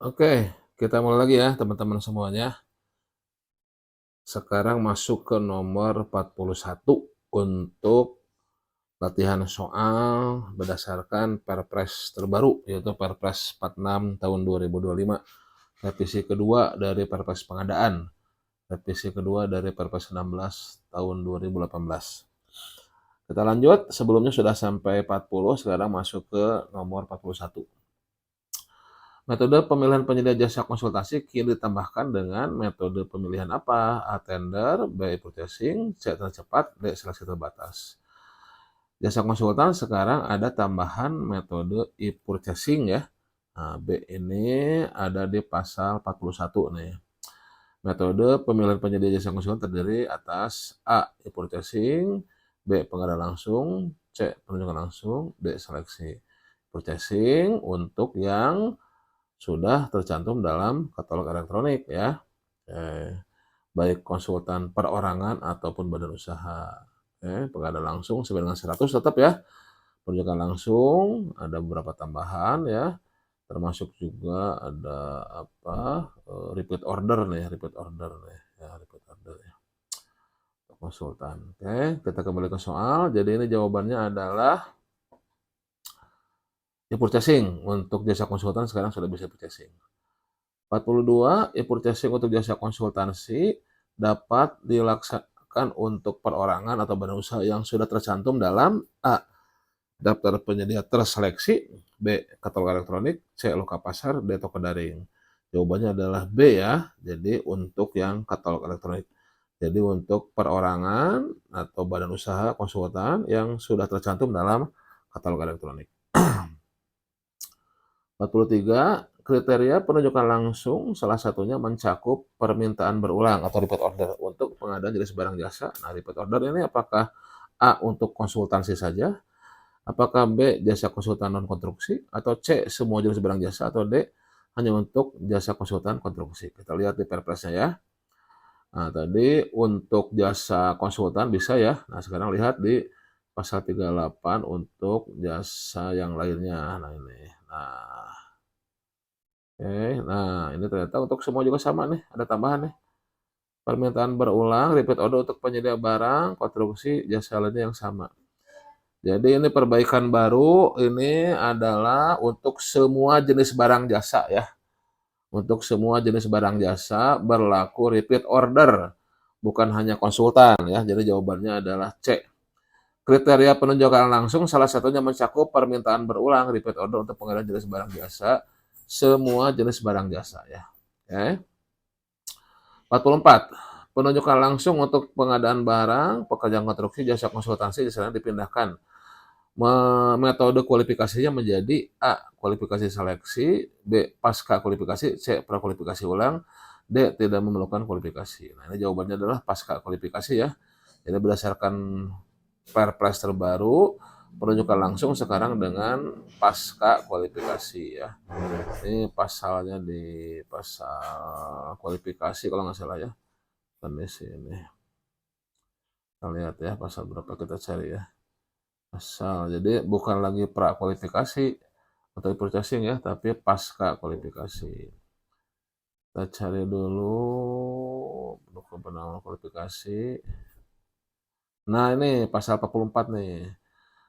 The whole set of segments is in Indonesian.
Oke, kita mulai lagi ya teman-teman semuanya. Sekarang masuk ke nomor 41 untuk latihan soal berdasarkan Perpres terbaru, yaitu Perpres 46 tahun 2025. Revisi kedua dari Perpres pengadaan. Revisi kedua dari Perpres 16 tahun 2018. Kita lanjut, sebelumnya sudah sampai 40, sekarang masuk ke nomor 41. Metode pemilihan penyedia jasa konsultasi kini ditambahkan dengan metode pemilihan apa? A. Tender, B. Purchasing, C. Tercepat, D. Seleksi terbatas. Jasa konsultan sekarang ada tambahan metode e-purchasing ya. Nah, B ini ada di pasal 41 nih. Metode pemilihan penyedia jasa konsultan terdiri atas A. E-purchasing, B. Pengadaan langsung, C. Penunjukan langsung, D. Seleksi. Purchasing untuk yang sudah tercantum dalam katalog elektronik ya, baik konsultan perorangan ataupun badan usaha. Pengadaan langsung sesuai dengan 100 tetap ya. Penunjukan langsung ada beberapa tambahan ya, termasuk juga ada repeat order nih, repeat order ya konsultan. Oke, kita kembali ke soal. Jadi ini jawabannya adalah e-purchasing. Untuk jasa konsultan sekarang sudah bisa purchasing. 42, e-purchasing untuk jasa konsultansi dapat dilaksanakan untuk perorangan atau badan usaha yang sudah tercantum dalam A. Daftar penyedia terseleksi, B. Katalog elektronik, C. Loka pasar, D. Toko daring. Jawabannya adalah B ya, jadi untuk yang katalog elektronik. Jadi untuk perorangan atau badan usaha konsultan yang sudah tercantum dalam katalog elektronik. 43, kriteria penunjukan langsung salah satunya mencakup permintaan berulang atau repeat order untuk pengadaan jenis barang jasa. Nah, repeat order ini apakah A untuk konsultansi saja, apakah B jasa konsultan non konstruksi, atau C semua jenis barang jasa, atau D hanya untuk jasa konsultan konstruksi. Kita lihat di perpresnya ya. Nah, tadi untuk jasa konsultan bisa ya. Nah, sekarang lihat di pasal 38 untuk jasa yang lainnya. Nah, ini. Nah, oke, nah ini ternyata untuk semua juga sama nih, ada tambahan nih. Permintaan berulang, repeat order untuk penyedia barang, konstruksi, jasa lainnya yang sama. Jadi ini perbaikan baru, ini adalah untuk semua jenis barang jasa ya. Untuk semua jenis barang jasa berlaku repeat order, bukan hanya konsultan ya. Jadi jawabannya adalah C. Kriteria penunjukan langsung salah satunya mencakup permintaan berulang, repeat order untuk pengadaan jenis barang jasa, semua jenis barang jasa ya. Oke. 44. Penunjukan langsung untuk pengadaan barang, pekerjaan konstruksi, jasa konsultansi misalnya dipindahkan. Metode kualifikasinya menjadi A. Kualifikasi seleksi, B. Pasca kualifikasi, C. Prakualifikasi ulang, D. Tidak memerlukan kualifikasi. Nah, ini jawabannya adalah pasca kualifikasi ya. Jadi berdasarkan Perpres terbaru, penunjukan langsung sekarang dengan pasca kualifikasi ya. Ini pasalnya di pasal kualifikasi kalau nggak salah ya. Kondisi ini. Kita lihat ya pasal berapa kita cari ya. Pasal. Jadi bukan lagi pra kualifikasi atau purchasing ya, tapi pasca kualifikasi. Kita cari dulu untuk kebenaran kualifikasi. Nah, ini pasal 44 nih.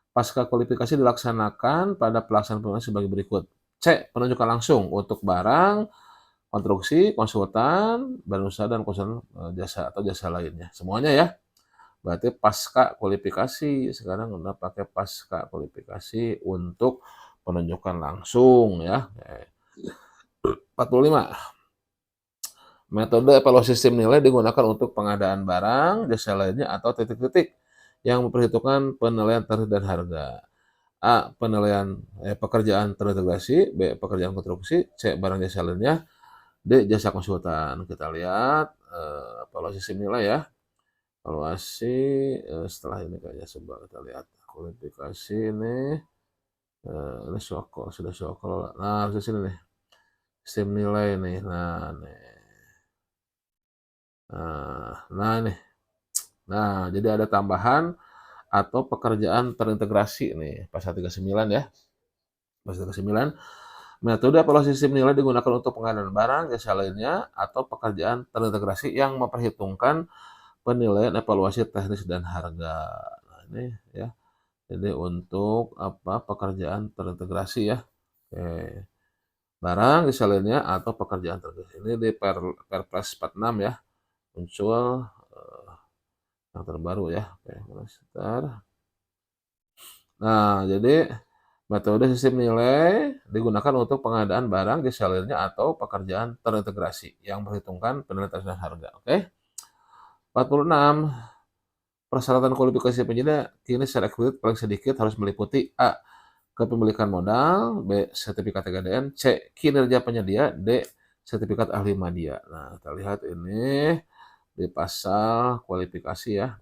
Pasca kualifikasi dilaksanakan pada pelaksanaan pemilihan sebagai berikut. C. Penunjukan langsung untuk barang, konstruksi, konsultan, badan usaha, dan konsultan jasa atau jasa lainnya. Semuanya ya. Berarti pasca kualifikasi. Sekarang udah pakai pasca kualifikasi untuk penunjukan langsung ya. 45. Metode evaluasi sistem nilai digunakan untuk pengadaan barang, jasa lainnya, atau titik-titik yang memperhitungkan penilaian tarif dan harga. A. Penilaian pekerjaan terintegrasi, B. Pekerjaan konstruksi, C. Barang jasa lainnya, D. Jasa konsultan. Kita lihat evaluasi sistem nilai ya. Evaluasi setelah ini kayaknya coba kita lihat kualifikasi ini. Ini syokol, sudah syokol. Nah, harus di sini nih. Sistem nilai nih. Nah, nih. Nah, ini. Nah, jadi ada tambahan atau pekerjaan terintegrasi nih, pasal 39 ya. Pasal 39 Metode evaluasi sistem nilai digunakan untuk pengadaan barang, jasa lainnya, atau pekerjaan terintegrasi yang memperhitungkan penilaian evaluasi teknis dan harga. Nah, ini ya. Jadi untuk apa pekerjaan terintegrasi ya. Oke. Barang, jasa lainnya, atau pekerjaan terintegrasi. Ini di Perpres 46 ya. Muncul yang terbaru ya. Oke, sebentar. Nah, jadi metode sistem nilai digunakan untuk pengadaan barang, jasa lainnya, atau pekerjaan terintegrasi yang memperhitungkan penilaian dan harga. Oke. 46. Persyaratan kualifikasi penyedia kini secara eksplisit paling sedikit harus meliputi A. Kepemilikan modal, B. Sertifikat TKDN, C. Kinerja penyedia, D. Sertifikat ahli media. Nah, kita lihat ini di pasal kualifikasi ya.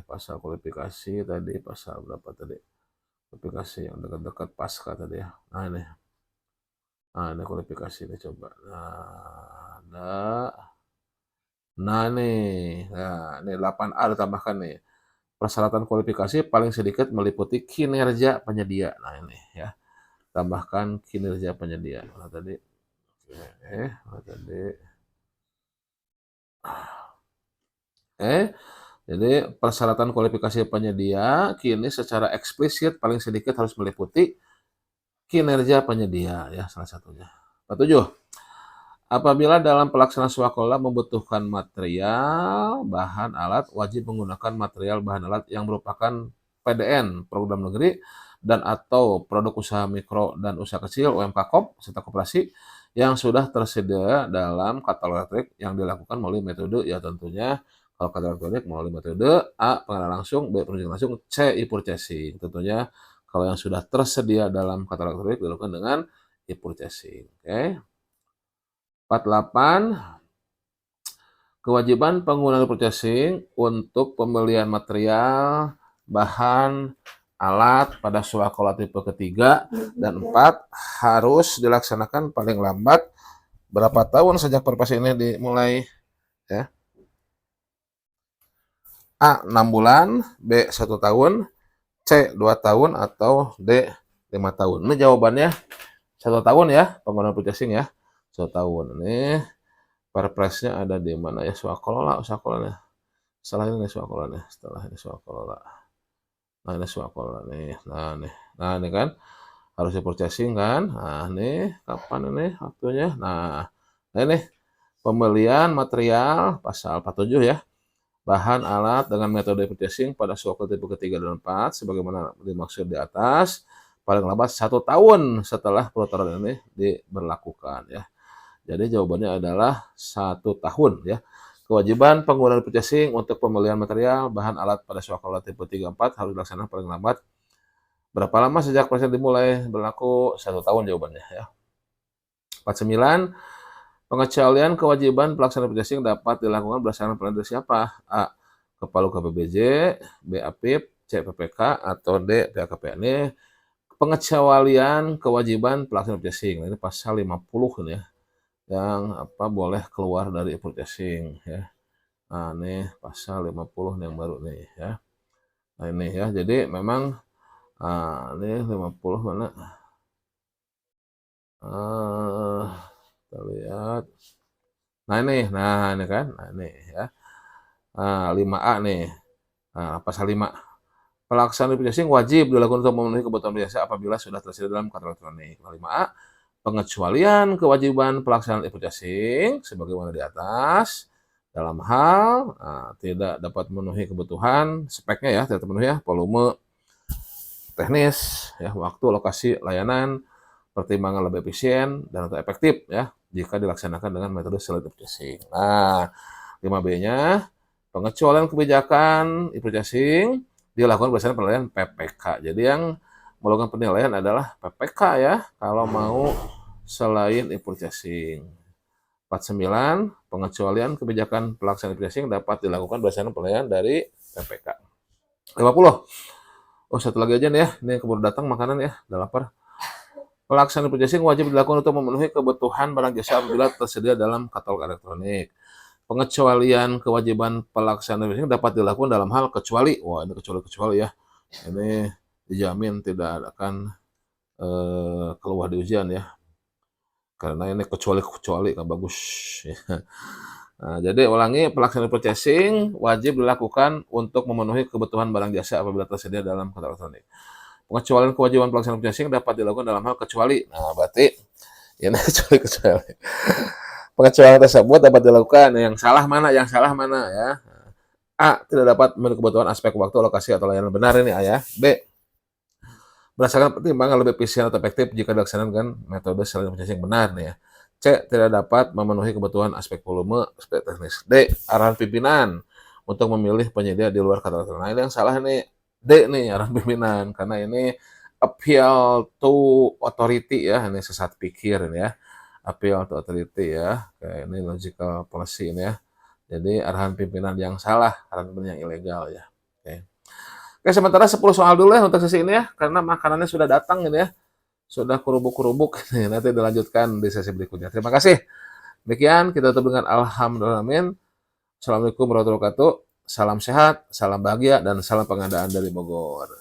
Pasal kualifikasi tadi pasal berapa tadi? Kualifikasi yang dekat-dekat pasca tadi ya. Nah, ini. Nah, ini kualifikasi ini coba. Nah, ada. Nah, nih. Nah, ini 8A ditambahkan nih. Persyaratan kualifikasi paling sedikit meliputi kinerja penyedia. Nah, ini ya. Tambahkan kinerja penyedia. Nah, tadi. Nah, tadi. Jadi persyaratan kualifikasi penyedia kini secara eksplisit paling sedikit harus meliputi kinerja penyedia ya salah satunya. 47. Apabila dalam pelaksanaan swakola membutuhkan material, bahan, alat, wajib menggunakan material bahan alat yang merupakan PDN, program negeri, dan atau produk usaha mikro dan usaha kecil, UMK KOP, serta koperasi, yang sudah tersedia dalam katalog elektronik yang dilakukan melalui metode, ya tentunya, kalau katalog elektronik melalui metode A. Pengadaan langsung, B. Penunjukan langsung, C. E-purchasing. Tentunya, kalau yang sudah tersedia dalam katalog elektronik dilakukan dengan e-purchasing. Oke. 48. Kewajiban penggunaan purchasing untuk pembelian material, bahan, alat pada swakola tipe ketiga dan 4 harus dilaksanakan paling lambat berapa tahun sejak perpres ini dimulai ya. A. 6 bulan, B. 1 tahun, C. 2 tahun, atau D. 5 tahun. Ini jawabannya 1 tahun ya, penggunaan purchasing ya. 1 tahun. Ini perpresnya ada di mana ya? Swakola. Setelah ini swakola nih. Setelah ini swakola. Nah, ini swakola nih. Nah, ini kan harus di purchasing kan. Nah, ini kapan ini waktunya? Nah, ini pembelian material pasal 47 ya. Bahan alat dengan metode purchasing pada swakola tipe ketiga dan 4 sebagaimana dimaksud di atas paling lambat 1 tahun setelah peletaran ini diberlakukan ya. Jadi jawabannya adalah 1 tahun ya. Kewajiban penggunaan purchasing untuk pembelian material, bahan alat pada swakola tipe 3-4 harus dilaksanakan paling lambat. Berapa lama sejak proses dimulai berlaku? 1 tahun jawabannya ya. 49. Pengecualian kewajiban pelaksanaan purchasing dapat dilakukan berdasarkan perintah dari siapa? A. Kepala KPBJ, B. APIP, C. PPK, atau D. PAKP. Ini pengecualian kewajiban pelaksanaan purchasing. Ini pasal 50 ini ya. Yang boleh keluar dari purchasing ya. Nah, ini pasal 50 nih yang baru nih ya. Nah, ini ya. Jadi memang ini 50 mana? Kita lihat. Nah, ini kan. Nah, ini ya. 5A nih. Nah, pasal 5. Pelaksanaan purchasing wajib dilakukan untuk memenuhi kebutuhan biasa apabila sudah tersedia dalam katalog elektronik. 5A. Pengecualian kewajiban pelaksanaan e-purchasing sebagaimana di atas dalam hal tidak dapat memenuhi kebutuhan speknya ya, tidak terpenuhi ya, volume, teknis, ya, waktu, lokasi, layanan, pertimbangan lebih efisien dan atau efektif ya jika dilaksanakan dengan metode selective purchasing. Nah, 5B-nya pengecualian kebijakan e-purchasing dilakukan berdasarkan penilaian PPK. Jadi yang melakukan penilaian adalah PPK ya kalau mau selain e-purchasing. 49. Pengecualian kebijakan pelaksanaan e-purchasing dapat dilakukan berdasarkan penilaian dari PPK. 50. Oh, satu lagi aja nih ya. Ini keburu datang makanan ya, udah lapar. Pelaksanaan purchasing wajib dilakukan untuk memenuhi kebutuhan barang jasa apabila tersedia dalam katalog elektronik. Pengecualian kewajiban pelaksanaan purchasing dapat dilakukan dalam hal kecuali. Wah, ini kecuali ya. Ini dijamin tidak akan keluar di ujian ya. karena ini kecuali kan bagus. Nah, jadi ulangi, pelaksanaan purchasing wajib dilakukan untuk memenuhi kebutuhan barang jasa apabila tersedia dalam kontrak elektronik. Pengecualian kewajiban pelaksanaan purchasing dapat dilakukan dalam hal kecuali. Nah, berarti ini kecuali. Pengecualian tersebut dapat dilakukan. Yang salah mana? Yang salah mana ya? A. Tidak dapat memenuhi kebutuhan aspek waktu, lokasi, atau layanan benar ini A ya. B. Berdasarkan pertimbangan lebih efisien atau efektif jika dilaksanakan metode selain purchasing benar nih ya. C. Tidak dapat memenuhi kebutuhan aspek volume, aspek teknis. D. Arahan pimpinan untuk memilih penyedia di luar kata elektronik. Nah, ini yang salah nih. D nih, arahan pimpinan. Karena ini appeal to authority ya. Ini sesat pikir ini ya. Appeal to authority ya. Kayak ini logical policy ini ya. Jadi arahan pimpinan yang salah, arahan pimpinan yang ilegal ya. Oke. Oke, sementara 10 soal dulu ya untuk sesi ini ya. Karena makanannya sudah datang ini ya. Sudah kerubuk-kerubuk. Nanti dilanjutkan di sesi berikutnya. Terima kasih. Demikian kita tutup dengan alhamdulillah. Assalamualaikum warahmatullahi wabarakatuh. Salam sehat, salam bahagia, dan salam pengadaan dari Bogor.